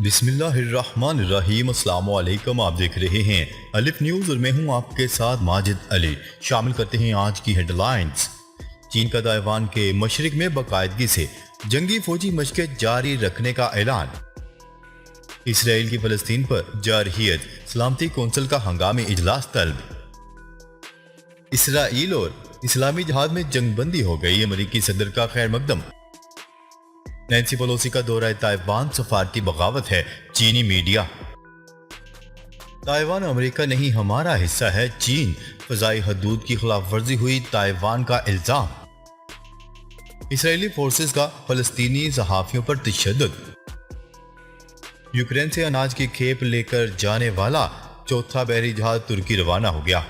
بسم اللہ الرحمن الرحیم۔ السلام علیکم، آپ دیکھ رہے ہیں الف نیوز اور میں ہوں آپ کے ساتھ ماجد علی۔ شامل کرتے ہیں آج کی ہیڈ لائنز۔ چین کا تائیوان کے مشرق میں باقاعدگی سے جنگی فوجی مشقیں جاری رکھنے کا اعلان۔ اسرائیل کی فلسطین پر جارحیت، سلامتی کونسل کا ہنگامی اجلاس طلب۔ اسرائیل اور اسلامی جہاد میں جنگ بندی ہو گئی، امریکی صدر کا خیر مقدم۔ نینسی پیلوسی کا دورہ تائیوان سفارتی بغاوت ہے، چینی میڈیا۔ تائیوان امریکہ نہیں ہمارا حصہ ہے، چین فضائی حدود کی خلاف ورزی ہوئی تائیوان کا الزام۔ اسرائیلی فورسز کا فلسطینی صحافیوں پر تشدد۔ یوکرین سے اناج کی کھیپ لے کر جانے والا چوتھا بحری جہاز ترکی روانہ ہو گیا۔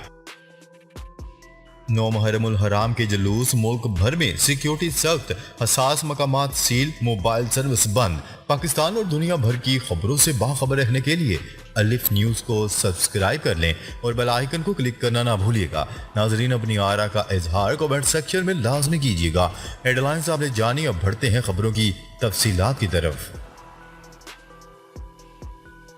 9 محرم الحرام کے جلوس، ملک بھر میں سیکیورٹی سخت، حساس مقامات سیل، موبائل سروس بند۔ پاکستان اور دنیا بھر کی خبروں سے باخبر رہنے کے لیے الف نیوز کو سبسکرائب کر لیں اور بیل آئیکن کو کلک کرنا نہ بھولیے گا۔ ناظرین، اپنی آراء کا اظہار کمنٹ سیکشن میں لازمی کیجیے گا۔ ہیڈ لائنز آپ نے جانی، اب بڑھتے ہیں خبروں کی تفصیلات کی طرف۔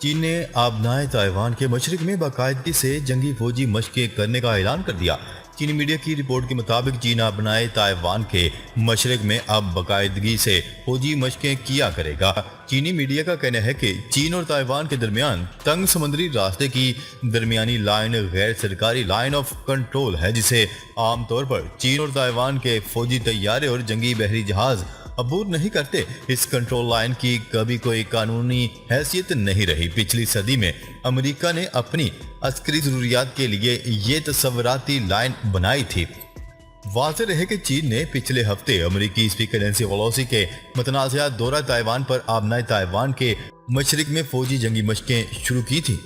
چین نے آبنائے تائیوان کے مشرق میں باقاعدگی سے جنگی فوجی مشقیں کرنے کا اعلان کر دیا۔ چینی میڈیا کی رپورٹ کے مطابق چین آبنائے تائیوان کے مشرق میں اب باقاعدگی سے فوجی مشقیں کیا کرے گا۔ چینی میڈیا کا کہنا ہے کہ چین اور تائیوان کے درمیان تنگ سمندری راستے کی درمیانی لائن غیر سرکاری لائن آف کنٹرول ہے، جسے عام طور پر چین اور تائیوان کے فوجی طیارے اور جنگی بحری جہاز عبور نہیں کرتے۔ اس کنٹرول لائن کی کبھی کوئی قانونی حیثیت نہیں رہی۔ پچھلی صدی میں امریکہ نے اپنی عسکری ضروریات کے لیے یہ تصوراتی لائن بنائی تھی۔ واضح رہے کہ چین نے پچھلے ہفتے امریکی اسپیکر نینسی پیلوسی کے متنازعہ دورہ تائیوان پر آبنائے تائیوان کے مشرق میں فوجی جنگی مشقیں شروع کی تھیں۔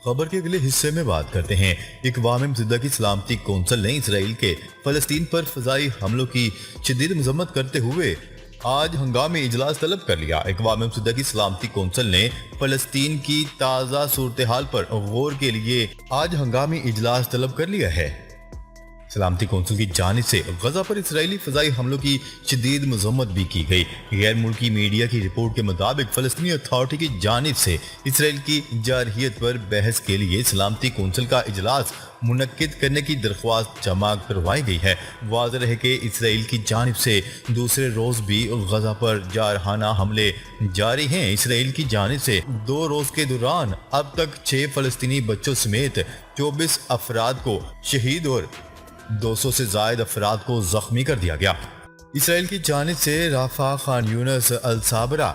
خبر کے اگلے حصے میں بات کرتے ہیں۔ اقوام متحدہ کی سلامتی کونسل نے اسرائیل کے فلسطین پر فضائی حملوں کی شدید مذمت کرتے ہوئے آج ہنگامی اجلاس طلب کر لیا۔ اقوام متحدہ کی سلامتی کونسل نے فلسطین کی تازہ صورتحال پر غور کے لیے آج ہنگامی اجلاس طلب کر لیا ہے۔ سلامتی کونسل کی جانب سے غزہ پر اسرائیلی فضائی حملوں کی شدید مذمت بھی کی گئی۔ غیر ملکی میڈیا کی رپورٹ کے مطابق فلسطینی اتھارٹی کی جانب سے اسرائیل کی جارحیت پر بحث کے لیے سلامتی کونسل کا اجلاس منعقد کرنے کی درخواست جمع کروائی گئی ہے۔ واضح رہے کہ اسرائیل کی جانب سے دوسرے روز بھی غزہ پر جارحانہ حملے جاری ہیں۔ اسرائیل کی جانب سے 2 روز کے دوران اب تک 6 فلسطینی بچوں سمیت 24 افراد کو شہید اور 200 سے زائد افراد کو زخمی کر دیا گیا۔ اسرائیل کی جانب سے رافع، خان یونس، الصابرہ،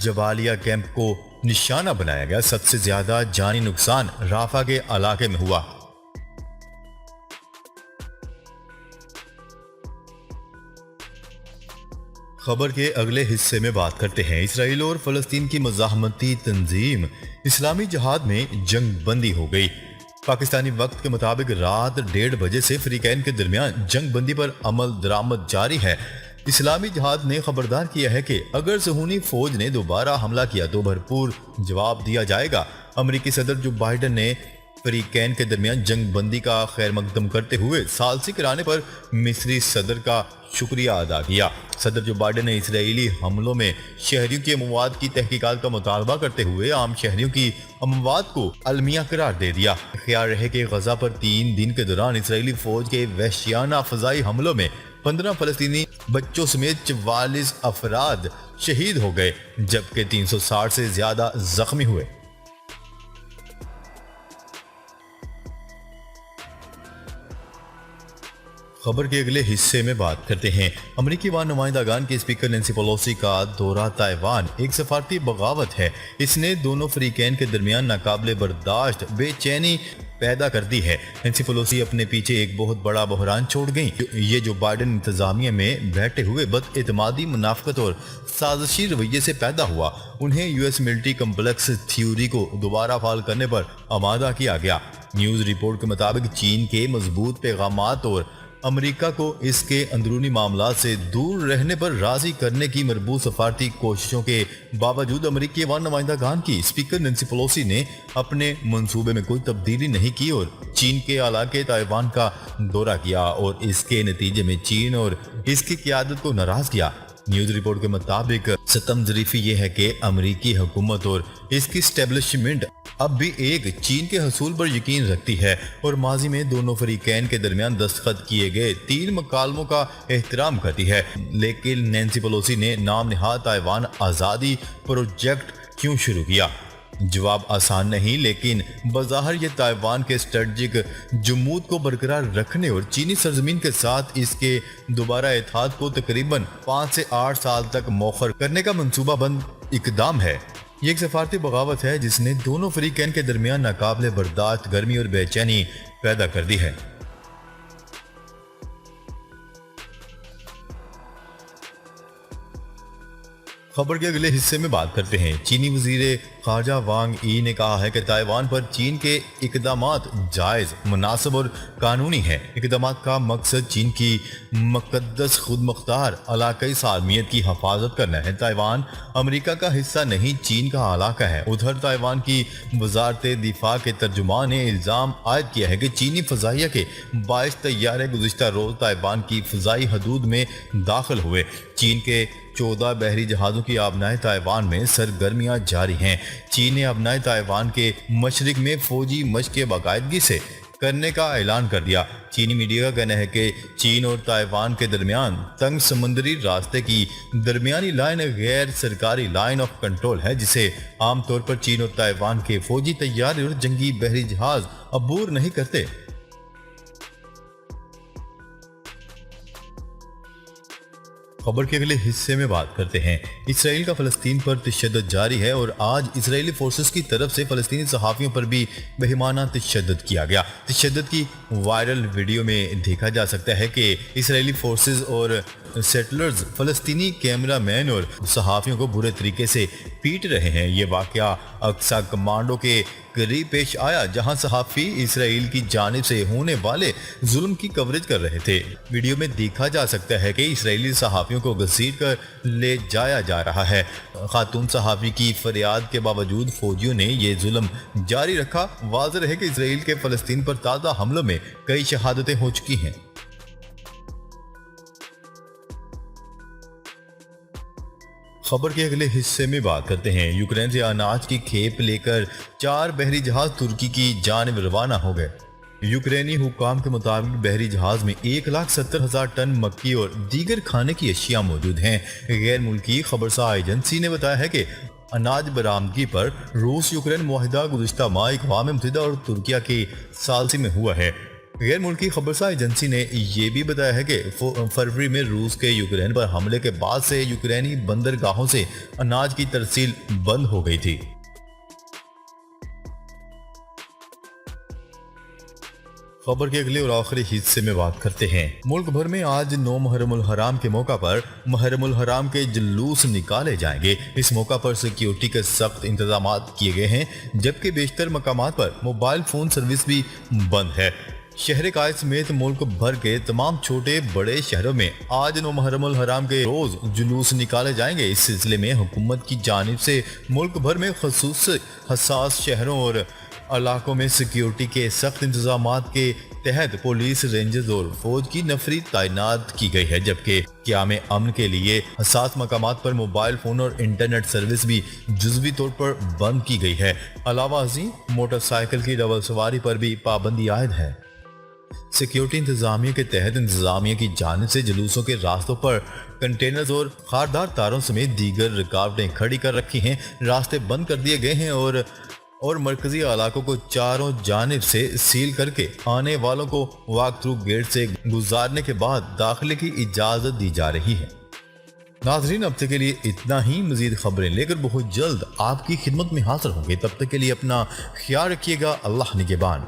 جبالیہ کیمپ کو نشانہ بنایا گیا۔ سب سے زیادہ جانی نقصان رافع کے علاقے میں ہوا۔ خبر کے اگلے حصے میں بات کرتے ہیں۔ اسرائیل اور فلسطین کی مزاحمتی تنظیم اسلامی جہاد میں جنگ بندی ہو گئی۔ پاکستانی وقت کے مطابق رات 1:30 بجے سے فریقین کے درمیان جنگ بندی پر عمل درآمد جاری ہے۔ اسلامی جہاد نے خبردار کیا ہے کہ اگر صہیونی فوج نے دوبارہ حملہ کیا تو بھرپور جواب دیا جائے گا۔ امریکی صدر جو بائیڈن نے فریقین کے درمیان جنگ بندی کا خیر مقدم کرتے ہوئے ثالثی کرانے پر مصری صدر کا شکریہ ادا کیا۔ صدر جو بائیڈن نے اسرائیلی حملوں میں شہریوں کی اموات کی تحقیقات کا مطالبہ کرتے ہوئے عام شہریوں کی اموات کو المیہ قرار دے دیا۔ خیال رہے کہ غزہ پر 3 دن کے دوران اسرائیلی فوج کے وحشیانہ فضائی حملوں میں 15 فلسطینی بچوں سمیت 44 افراد شہید ہو گئے، جبکہ 360 سے زیادہ زخمی ہوئے۔ خبر کے اگلے حصے میں بات کرتے ہیں۔ امریکی وان نمائندگان کے اسپیکر نینسی پیلوسی کا دورہ تائیوان ایک سفارتی بغاوت ہے۔ اس نے دونوں فریقین کے درمیان ناقابل برداشت بے چینی پیدا کر دی ہے۔ نینسی پیلوسی اپنے پیچھے ایک بہت بڑا بحران چھوڑ گئیں۔ یہ جو بائیڈن انتظامیہ میں بیٹھے ہوئے بد اعتمادی، منافقت اور سازشی رویے سے پیدا ہوا۔ انہیں U S military complex theory کو دوبارہ فعال کرنے پر آمادہ کیا گیا۔ نیوز رپورٹ کے مطابق چین کے مضبوط پیغامات اور امریکہ کو اس کے اندرونی معاملات سے دور رہنے پر راضی کرنے کی مربوط سفارتی کوششوں کے باوجود امریکی ایوان نمائندگان کی اسپیکر نینسی پیلوسی نے اپنے منصوبے میں کوئی تبدیلی نہیں کی اور چین کے علاقے تائیوان کا دورہ کیا اور اس کے نتیجے میں چین اور اس کی قیادت کو ناراض کیا۔ نیوز رپورٹ کے مطابق ستم ظریفی یہ ہے کہ امریکی حکومت اور اس کی اسٹیبلشمنٹ اب بھی ایک چین کے حصول پر یقین رکھتی ہے اور ماضی میں دونوں فریقین کے درمیان دستخط کیے گئے 3 مکالموں کا احترام کرتی ہے، لیکن نینسی پیلوسی نے نام نہاد تائیوان آزادی پروجیکٹ کیوں شروع کیا؟ جواب آسان نہیں، لیکن بظاہر یہ تائیوان کے اسٹریٹجک جمود کو برقرار رکھنے اور چینی سرزمین کے ساتھ اس کے دوبارہ اتحاد کو تقریباً 5 سے 8 سال تک مؤخر کرنے کا منصوبہ بند اقدام ہے۔ یہ ایک سفارتی بغاوت ہے جس نے دونوں فریقین کے درمیان ناقابل برداشت گرمی اور بے چینی پیدا کر دی ہے۔ خبر کے اگلے حصے میں بات کرتے ہیں۔ چینی وزیر خارجہ وانگ ای نے کہا ہے کہ تائیوان پر چین کے اقدامات جائز، مناسب اور قانونی ہیں۔ اقدامات کا مقصد چین کی مقدس خود مختار علاقائی سالمیت کی حفاظت کرنا ہے۔ تائیوان امریکہ کا حصہ نہیں، چین کا علاقہ ہے۔ ادھر تائیوان کی وزارت دفاع کے ترجمان نے الزام عائد کیا ہے کہ چینی فضائیہ کے 22 طیارے گزشتہ روز تائیوان کی فضائی حدود میں داخل ہوئے۔ چین کے 14 بحری جہازوں کی آبنائے تائیوان میں سرگرمیاں جاری ہیں۔ چین نے آبنائے تائیوان کے مشرق میں فوجی مشقیں باقاعدگی سے کرنے کا اعلان کر دیا۔ چینی میڈیا کا کہنا ہے کہ چین اور تائیوان کے درمیان تنگ سمندری راستے کی درمیانی لائن غیر سرکاری لائن آف کنٹرول ہے، جسے عام طور پر چین اور تائیوان کے فوجی طیارے اور جنگی بحری جہاز عبور نہیں کرتے۔ خبر کے اگلے حصے میں بات کرتے ہیں۔ اسرائیل کا فلسطین پر تشدد جاری ہے اور آج اسرائیلی فورسز کی طرف سے فلسطینی صحافیوں پر بھی بہیمانہ تشدد کیا گیا۔ تشدد کی وائرل ویڈیو میں دیکھا جا سکتا ہے کہ اسرائیلی فورسز اور سیٹلرز فلسطینی کیمرہ مین اور صحافیوں کو برے طریقے سے پیٹ رہے ہیں۔ یہ واقعہ اقصی کمانڈو کے قریب پیش آیا، جہاں صحافی اسرائیل کی جانب سے ہونے والے ظلم کی کوریج کر رہے تھے۔ ویڈیو میں دیکھا جا سکتا ہے کہ اسرائیلی صحافیوں کو گھسیٹ کر لے جایا جا رہا ہے۔ خاتون صحافی کی فریاد کے باوجود فوجیوں نے یہ ظلم جاری رکھا۔ واضح ہے کہ اسرائیل کے فلسطین پر تازہ حملوں میں کئی شہادتیں ہو چکی ہیں۔ خبر کے اگلے حصے میں بات کرتے ہیں۔ یوکرین سے اناج کی کھیپ لے کر 4 بحری جہاز ترکی کی جانب روانہ ہو گئے۔ یوکرینی حکام کے مطابق بحری جہاز میں 1,70,000 ٹن مکی اور دیگر کھانے کی اشیاء موجود ہیں۔ غیر ملکی خبرساں ایجنسی نے بتایا ہے کہ اناج برآمدگی پر روس یوکرین معاہدہ گزشتہ ماہ اقوام متحدہ اور ترکیہ کی ثالثی میں ہوا ہے۔ غیر ملکی خبرساں ایجنسی نے یہ بھی بتایا ہے کہ فروری میں روس کے یوکرین پر حملے کے بعد سے یوکرینی بندرگاہوں سے اناج کی ترسیل بند ہو گئی تھی۔ خبر کے اگلے اور آخری حصے میں بات کرتے ہیں۔ ملک بھر میں آج 9 محرم الحرام کے موقع پر محرم الحرام کے جلوس نکالے جائیں گے۔ اس موقع پر سیکیورٹی کے سخت انتظامات کیے گئے ہیں، جبکہ بیشتر مقامات پر موبائل فون سروس بھی بند ہے۔ شہر قائد سمیت ملک بھر کے تمام چھوٹے بڑے شہروں میں آج 9 محرم الحرام کے روز جلوس نکالے جائیں گے۔ اس سلسلے میں حکومت کی جانب سے ملک بھر میں خصوص حساس شہروں اور علاقوں میں سیکیورٹی کے سخت انتظامات کے تحت پولیس، رینجرز اور فوج کی نفری تعینات کی گئی ہے، جبکہ قیام امن کے لیے حساس مقامات پر موبائل فون اور انٹرنیٹ سروس بھی جزوی طور پر بند کی گئی ہے۔ علاوہ ازیں موٹر سائیکل کی ڈبل سواری پر بھی پابندی عائد ہے۔ سیکیورٹی انتظامیہ کے تحت انتظامیہ کی جانب سے جلوسوں کے راستوں پر کنٹینرز اور خاردار تاروں سمیت دیگر رکاوٹیں کھڑی کر رکھی ہیں۔ راستے بند کر دیے گئے ہیں اور مرکزی علاقوں کو چاروں جانب سے سیل کر کے آنے والوں کو واک تھرو گیٹ سے گزارنے کے بعد داخلے کی اجازت دی جا رہی ہے۔ ناظرین، اب تک کے لیے اتنا ہی۔ مزید خبریں لے کر بہت جلد آپ کی خدمت میں حاضر ہوں گے۔ تب تک کے لیے اپنا خیال رکھیے گا۔ اللہ نگہبان۔